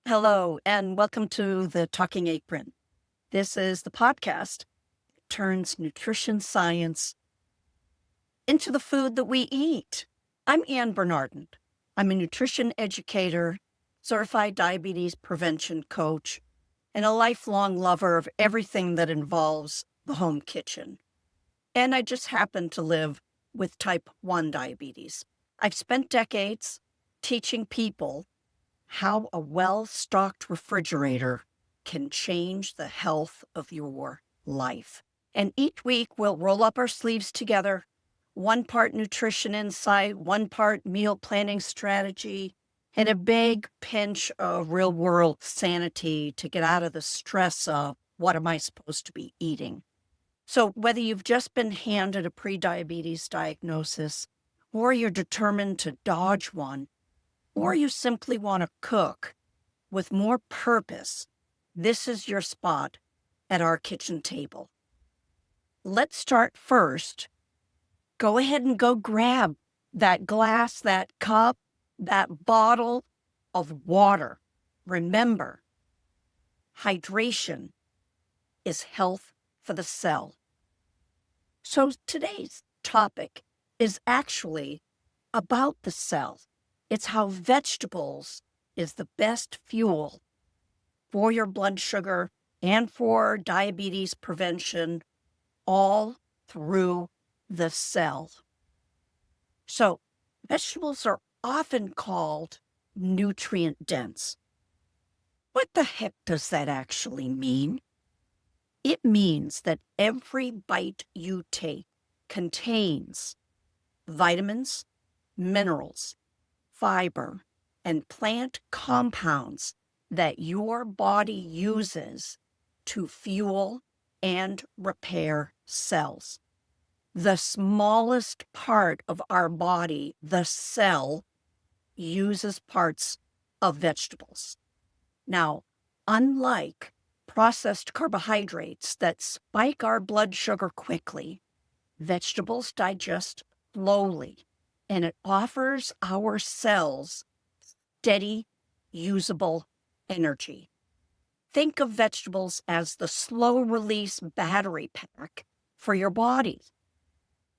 Hello, and welcome to the Talking Apron. This is the podcast that turns nutrition science into the food that we eat. I'm Ann Bernardin. I'm a nutrition educator, certified diabetes prevention coach, and a lifelong lover of everything that involves the home kitchen. And I just happen to live with type 1 diabetes. I've spent decades teaching people how a well-stocked refrigerator can change the health of your life. And each week we'll roll up our sleeves together, one part nutrition insight, one part meal planning strategy, and a big pinch of real-world sanity to get out of the stress of what am I supposed to be eating. So whether you've just been handed a prediabetes diagnosis, or you're determined to dodge one, or you simply want to cook with more purpose, this is your spot at our kitchen table. Let's start first. Go ahead and go grab that glass, that cup, that bottle of water. Remember, hydration is health for the cell. So today's topic is actually about the cell. It's how vegetables is the best fuel for your blood sugar and for diabetes prevention, all through the cell. So vegetables are often called nutrient dense. What the heck does that actually mean? It means that every bite you take contains vitamins, minerals, fiber, and plant compounds that your body uses to fuel and repair cells. The smallest part of our body, the cell, uses parts of vegetables. Now, unlike processed carbohydrates that spike our blood sugar quickly, vegetables digest slowly, and it offers our cells steady, usable energy. Think of vegetables as the slow-release battery pack for your body.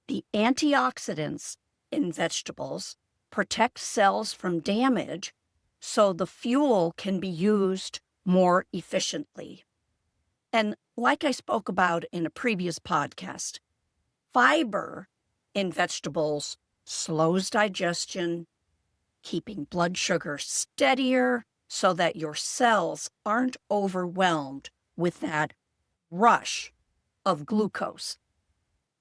The antioxidants in vegetables protect cells from damage so the fuel can be used more efficiently. And like I spoke about in a previous podcast, fiber in vegetables slows digestion, keeping blood sugar steadier so that your cells aren't overwhelmed with that rush of glucose.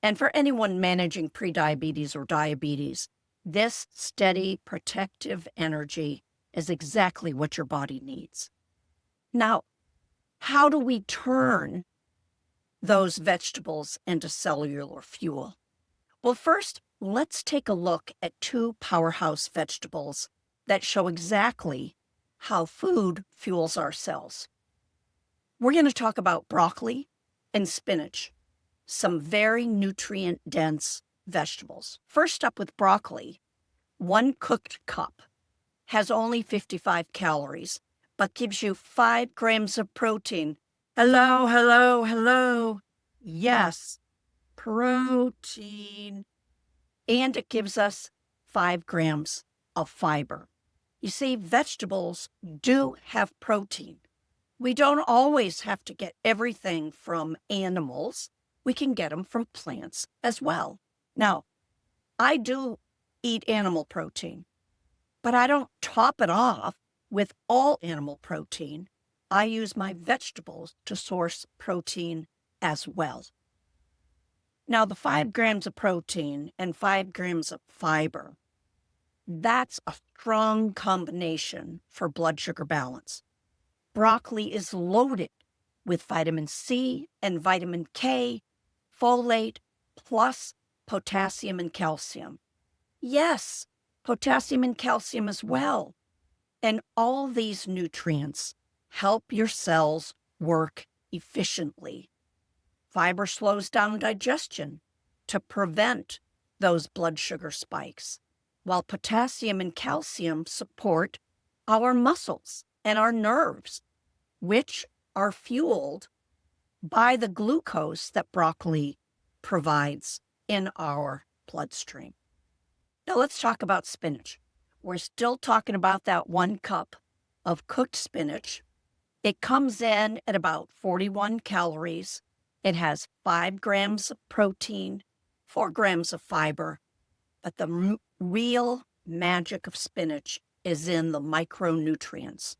And for anyone managing prediabetes or diabetes, this steady protective energy is exactly what your body needs. Now, how do we turn those vegetables into cellular fuel? Well, first, let's take a look at two powerhouse vegetables that show exactly how food fuels our cells. We're going to talk about broccoli and spinach, some very nutrient-dense vegetables. First up with broccoli, one cooked cup has only 55 calories, but gives you 5 grams of protein. Hello, hello, hello. Yes, protein. And it gives us 5 grams of fiber. You see, vegetables do have protein. We don't always have to get everything from animals. We can get them from plants as well. Now, I do eat animal protein, but I don't top it off with all animal protein. I use my vegetables to source protein as well. Now, the 5 grams of protein and 5 grams of fiber, that's a strong combination for blood sugar balance. Broccoli is loaded with vitamin C and vitamin K, folate, plus potassium and calcium. Yes, potassium and calcium as well. And all these nutrients help your cells work efficiently. Fiber slows down digestion to prevent those blood sugar spikes, while potassium and calcium support our muscles and our nerves, which are fueled by the glucose that broccoli provides in our bloodstream. Now let's talk about spinach. We're still talking about that 1 cup of cooked spinach. It comes in at about 41 calories. It has 5 grams of protein, 4 grams of fiber, but the real magic of spinach is in the micronutrients.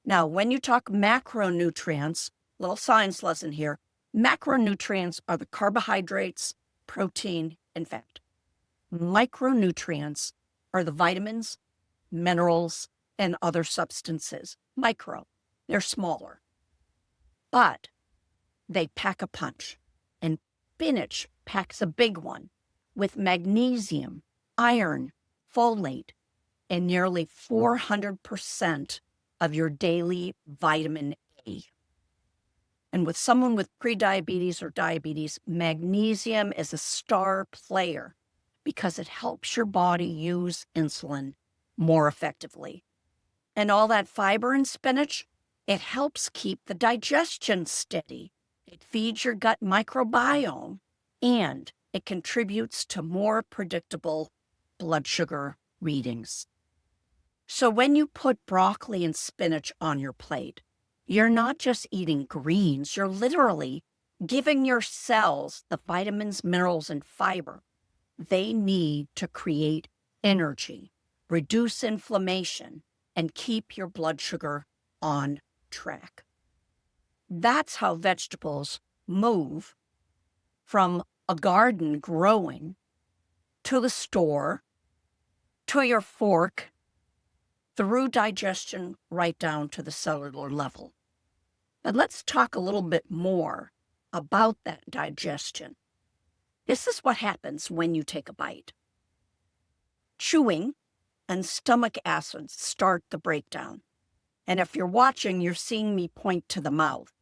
Now, when you talk macronutrients, little science lesson here, macronutrients are the carbohydrates, protein, and fat. Micronutrients are the vitamins, minerals, and other substances. Micro, they're smaller, but they pack a punch. And spinach packs a big one with magnesium, iron, folate, and nearly 400% of your daily vitamin A. And with someone with prediabetes or diabetes, magnesium is a star player because it helps your body use insulin more effectively. And all that fiber in spinach, it helps keep the digestion steady. It feeds your gut microbiome, and it contributes to more predictable blood sugar readings. So when you put broccoli and spinach on your plate, you're not just eating greens, you're literally giving your cells the vitamins, minerals, and fiber they need to create energy, reduce inflammation, and keep your blood sugar on track. That's how vegetables move from a garden growing to the store, to your fork, through digestion, right down to the cellular level. But let's talk a little bit more about that digestion. This is what happens when you take a bite. Chewing and stomach acids start the breakdown. And if you're watching, you're seeing me point to the mouth.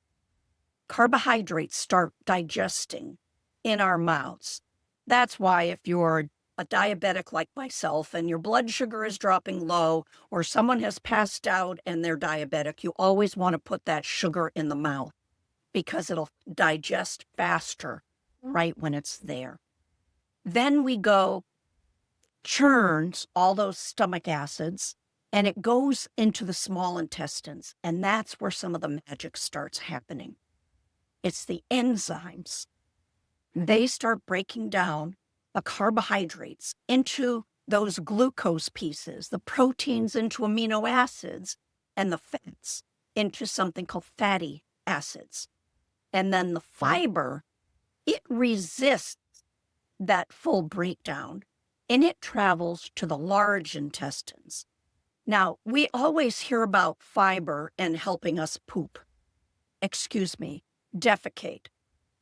Carbohydrates start digesting in our mouths. That's why if you're a diabetic like myself and your blood sugar is dropping low, or someone has passed out and they're diabetic, you always want to put that sugar in the mouth because it'll digest faster right when it's there. Then we go, churns all those stomach acids, and it goes into the small intestines. And that's where some of the magic starts happening. It's the enzymes. They start breaking down the carbohydrates into those glucose pieces, the proteins into amino acids, and the fats into something called fatty acids. And then the fiber, it resists that full breakdown, and it travels to the large intestines. Now, we always hear about fiber and helping us poop. Defecate,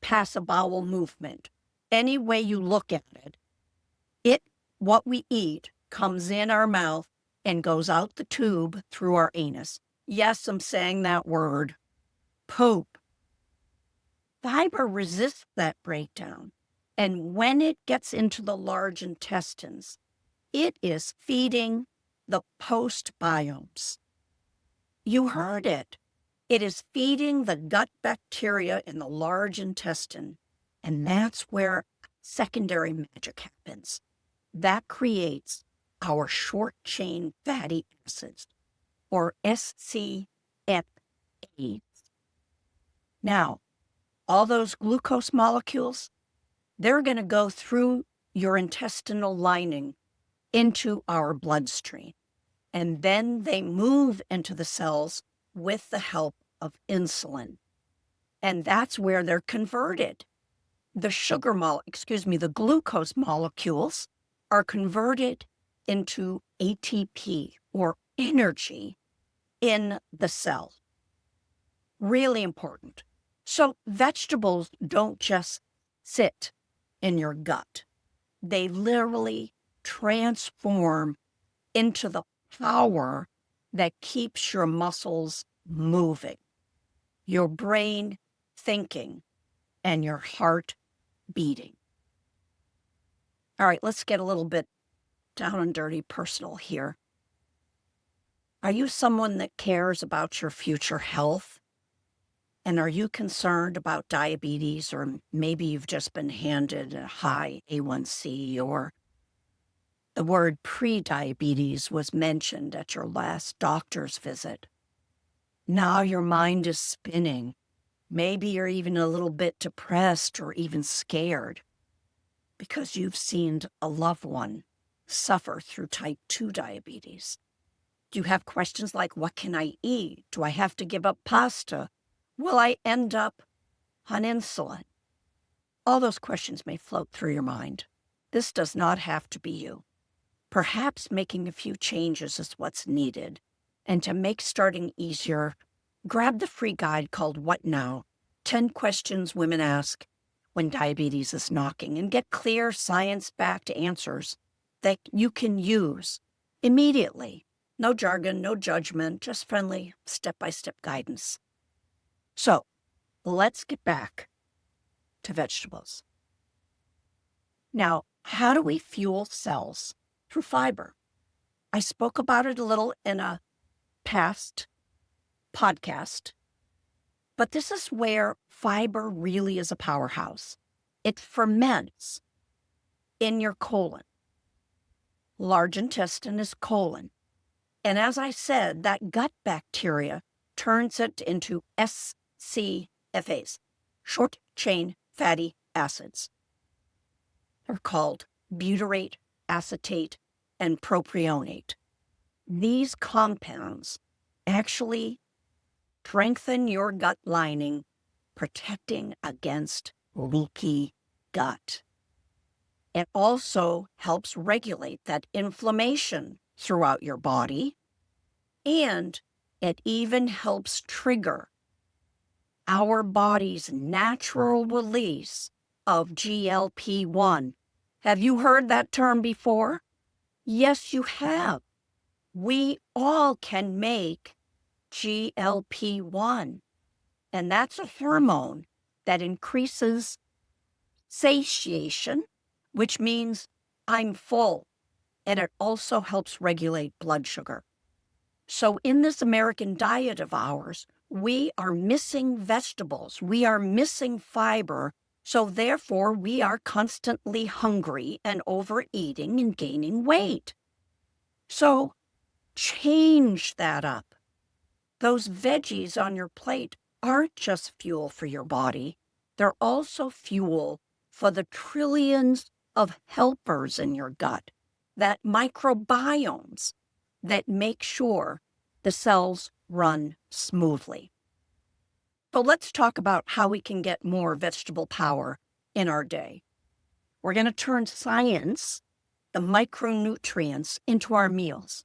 pass a bowel movement. Any way you look at it, what we eat comes in our mouth and goes out the tube through our anus. Yes, I'm saying that word, poop. Fiber resists that breakdown. And when it gets into the large intestines, it is feeding the postbiomes. You heard it. It is feeding the gut bacteria in the large intestine. And that's where secondary magic happens. That creates our short-chain fatty acids, or SCFAs. Now, all those glucose molecules, they're going to go through your intestinal lining into our bloodstream. And then they move into the cells with the help of insulin. And that's where they're converted. The glucose molecules are converted into ATP, or energy, in the cell. Really important. So vegetables don't just sit in your gut. They literally transform into the power that keeps your muscles moving, your brain thinking, and your heart beating. All right, let's get a little bit down and dirty personal here. Are you someone that cares about your future health? And are you concerned about diabetes, or maybe you've just been handed a high A1C, or the word pre-diabetes was mentioned at your last doctor's visit? Now your mind is spinning. Maybe you're even a little bit depressed or even scared because you've seen a loved one suffer through type 2 diabetes. Do you have questions like, what can I eat? Do I have to give up pasta? Will I end up on insulin? All those questions may float through your mind. This does not have to be you. Perhaps making a few changes is what's needed. And to make starting easier, grab the free guide called What Now? 10 Questions Women Ask When Diabetes is Knocking, and get clear, science-backed answers that you can use immediately. No jargon, no judgment, just friendly, step-by-step guidance. So, let's get back to vegetables. Now, how do we fuel cells? Through fiber. I spoke about it a little in a past podcast, but this is where fiber really is a powerhouse. It ferments in your colon. Large intestine is colon. And as I said, that gut bacteria turns it into SCFAs, short-chain fatty acids. They're called butyrate, acetate, and propionate. These compounds actually strengthen your gut lining, protecting against leaky gut. It also helps regulate that inflammation throughout your body, and it even helps trigger our body's natural release of GLP-1. Have you heard that term before? Yes, you have. We all can make GLP-1, and that's a hormone that increases satiation, which means I'm full, and it also helps regulate blood sugar. So in this American diet of ours, we are missing vegetables, we are missing fiber, so therefore we are constantly hungry and overeating and gaining weight. So change that up. Those veggies on your plate aren't just fuel for your body, they're also fuel for the trillions of helpers in your gut, that microbiomes that make sure the cells run smoothly. So let's talk about how we can get more vegetable power in our day. We're going to turn science, the micronutrients, into our meals.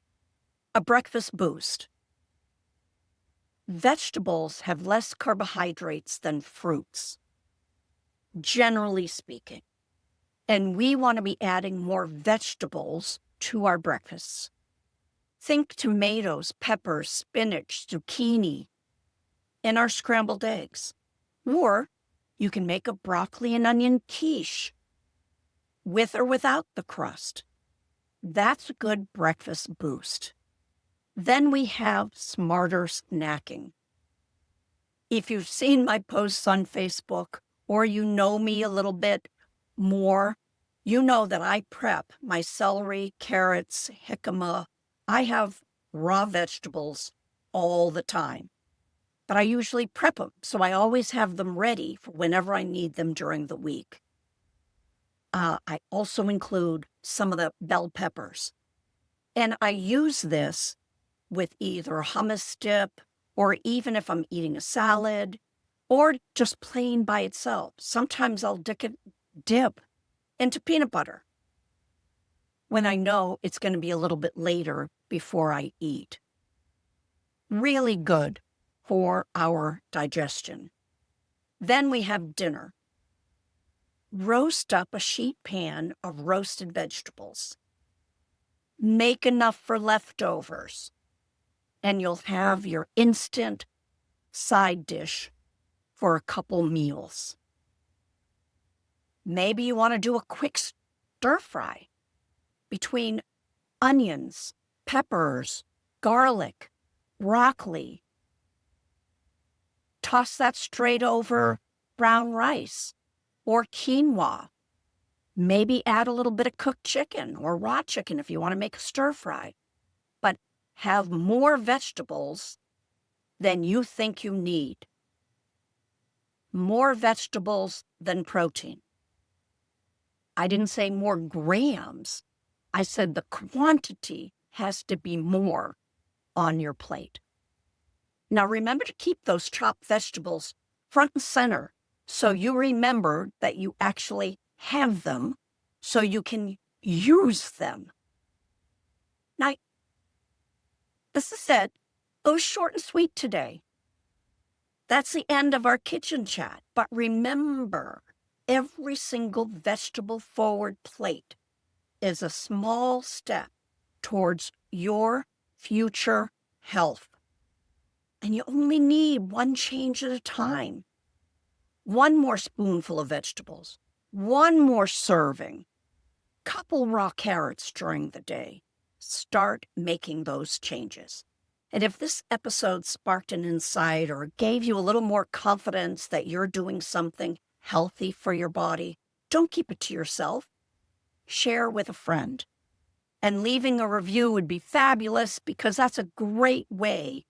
A breakfast boost. Vegetables have less carbohydrates than fruits, generally speaking. And we want to be adding more vegetables to our breakfasts. Think tomatoes, peppers, spinach, zucchini in our scrambled eggs. Or you can make a broccoli and onion quiche with or without the crust. That's a good breakfast boost. Then we have smarter snacking. If you've seen my posts on Facebook or you know me a little bit more, you know that I prep my celery, carrots, jicama. I have raw vegetables all the time, but I usually prep them, so I always have them ready for whenever I need them during the week. I also include some of the bell peppers, and I use this with either hummus dip, or even if I'm eating a salad, or just plain by itself. Sometimes I'll dip into peanut butter when I know it's going to be a little bit later before I eat. Really good for our digestion. Then we have dinner. Roast up a sheet pan of roasted vegetables. Make enough for leftovers, and you'll have your instant side dish for a couple meals. Maybe you want to do a quick stir fry between onions, peppers, garlic, broccoli. Toss that straight over brown rice or quinoa. Maybe add a little bit of cooked chicken or raw chicken if you want to make a stir fry. But have more vegetables than you think you need. More vegetables than protein. I didn't say more grams. I said the quantity has to be more on your plate. Now remember to keep those chopped vegetables front and center so you remember that you actually have them so you can use them. Now, this is it. It was short and sweet today. That's the end of our kitchen chat. But remember, every single vegetable-forward plate is a small step towards your future health. And you only need one change at a time. One more spoonful of vegetables, one more serving, couple raw carrots during the day. Start making those changes. And if this episode sparked an insight or gave you a little more confidence that you're doing something healthy for your body, don't keep it to yourself. Share with a friend. And leaving a review would be fabulous because that's a great way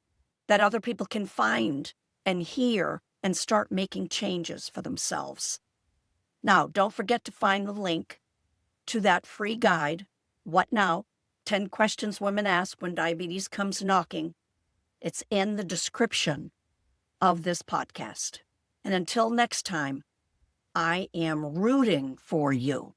that other people can find and hear and start making changes for themselves. Now, don't forget to find the link to that free guide, What Now? 10 Questions Women Ask When Diabetes Comes Knocking. It's in the description of this podcast. And until next time, I am rooting for you.